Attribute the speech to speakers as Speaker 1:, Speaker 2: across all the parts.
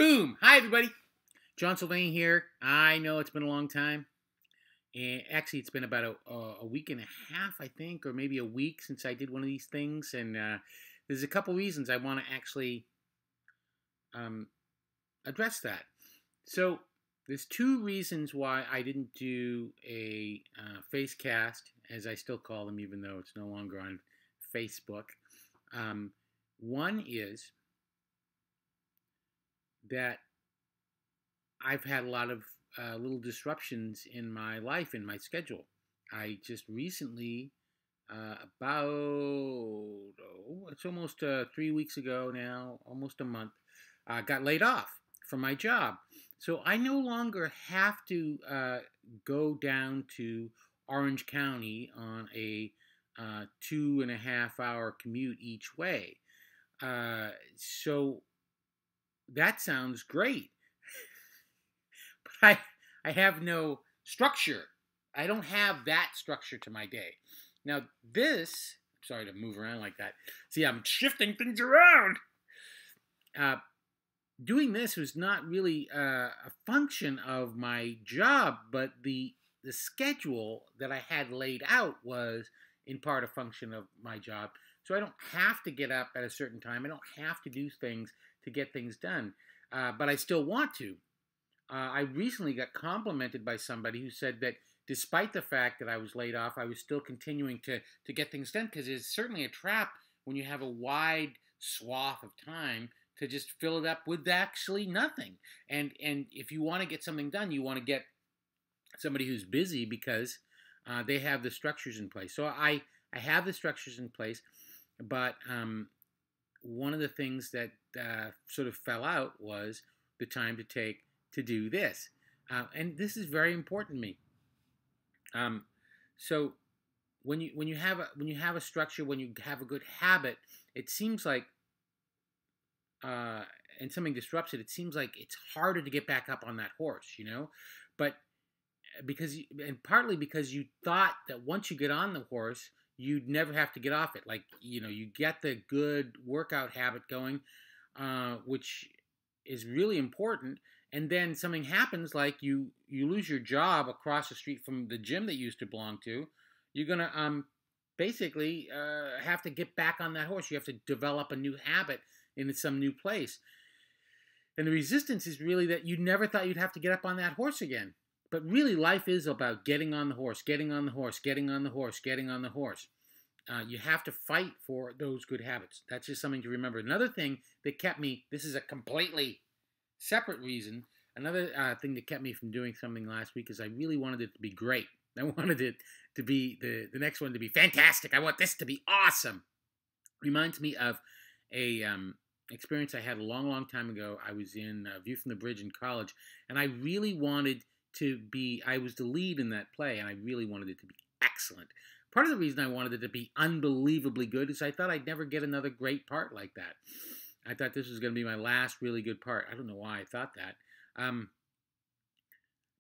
Speaker 1: Boom! Hi, everybody. John Sylvain here. I know it's been a long time. And actually, it's been about a week and a half, I think, or maybe a week since I did one of these things. And there's a couple reasons I want to actually address that. So there's two reasons why I didn't do a face cast, as I still call them, even though it's no longer on Facebook. One is that I've had a lot of little disruptions in my life, in my schedule. I just recently, it's almost 3 weeks ago now, almost a month, got laid off from my job. So I no longer have to go down to Orange County on a 2.5 hour commute each way. So that sounds great. But I have no structure. I don't have that structure to my day. Now this, sorry to move around like that. See, I'm shifting things around. Doing this was not really a function of my job, but the schedule that I had laid out was in part a function of my job. So I don't have to get up at a certain time. I don't have to do things to get things done. But I still want to. I recently got complimented by somebody who said that despite the fact that I was laid off, I was still continuing to get things done, because it's certainly a trap when you have a wide swath of time to just fill it up with actually nothing. And if you want to get something done, you want to get somebody who's busy because they have the structures in place. So I have the structures in place, but one of the things that sort of fell out was the time to take to do this, and this is very important to me. So when you have a structure, when you have a good habit, it seems like, and something disrupts it, it seems like it's harder to get back up on that horse, But and partly because you thought that once you get on the horse, you'd never have to get off it. Like, you get the good workout habit going, which is really important. And then something happens, like you lose your job across the street from the gym that you used to belong to. You're going to basically have to get back on that horse. You have to develop a new habit in some new place. And the resistance is really that you never thought you'd have to get up on that horse again. But really, life is about getting on the horse, getting on the horse, getting on the horse, getting on the horse. You have to fight for those good habits. That's just something to remember. Another thing that kept me, this is a completely separate reason, another thing that kept me from doing something last week is I really wanted it to be great. I wanted it to be, the next one to be fantastic. I want this to be awesome. Reminds me of a experience I had a long, long time ago. I was in View from the Bridge in college, and I really wanted to be, I was the lead in that play, and I really wanted it to be excellent. Part of the reason I wanted it to be unbelievably good is I thought I'd never get another great part like that. I thought this was going to be my last really good part. I don't know why I thought that.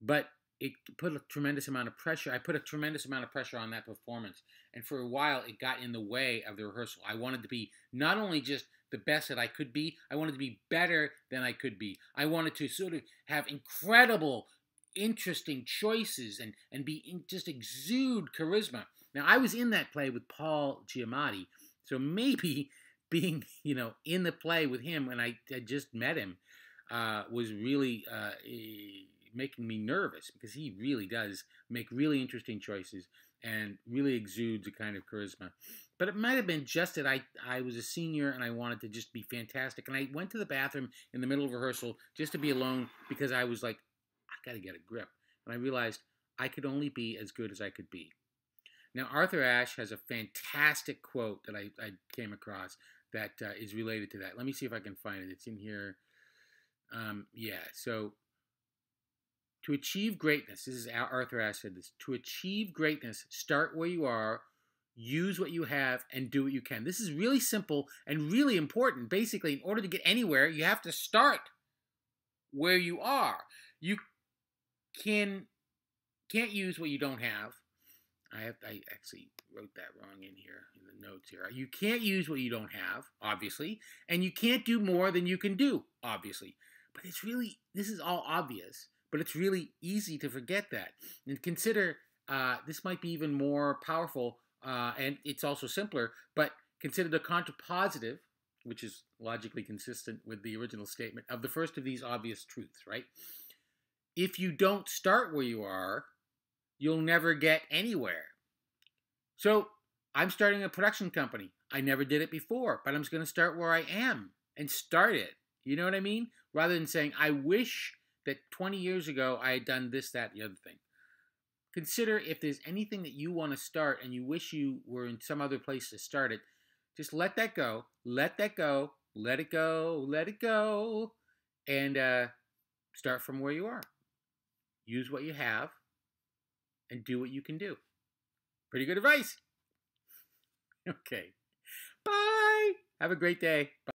Speaker 1: But it put a tremendous amount of pressure. I put a tremendous amount of pressure on that performance. And for a while, it got in the way of the rehearsal. I wanted to be not only just the best that I could be, I wanted to be better than I could be. I wanted to sort of have incredible, interesting choices and just exude charisma. Now, I was in that play with Paul Giamatti, so maybe being, in the play with him when I just met him was really making me nervous, because he really does make really interesting choices and really exudes a kind of charisma. But it might have been just that I was a senior and I wanted to just be fantastic. And I went to the bathroom in the middle of rehearsal just to be alone, because I was like, I got to get a grip. And I realized I could only be as good as I could be. Now, Arthur Ashe has a fantastic quote that I came across that is related to that. Let me see if I can find it. It's in here. So to achieve greatness, this is Arthur Ashe said this, to achieve greatness, start where you are, use what you have, and do what you can. This is really simple and really important. Basically, in order to get anywhere, you have to start where you are. You can't use what you don't have. I actually wrote that wrong in here, in the notes here. You can't use what you don't have, obviously, and you can't do more than you can do, obviously. But this is all obvious, but it's really easy to forget that. And consider, this might be even more powerful, and it's also simpler, but consider the contrapositive, which is logically consistent with the original statement, of the first of these obvious truths, right? If you don't start where you are, you'll never get anywhere. So I'm starting a production company. I never did it before, but I'm just going to start where I am and start it. You know what I mean? Rather than saying, I wish that 20 years ago I had done this, that, the other thing. Consider if there's anything that you want to start and you wish you were in some other place to start it. Just let that go. Let that go. Let it go. Let it go. And start from where you are. Use what you have and do what you can do. Pretty good advice. Okay. Bye. Have a great day. Bye.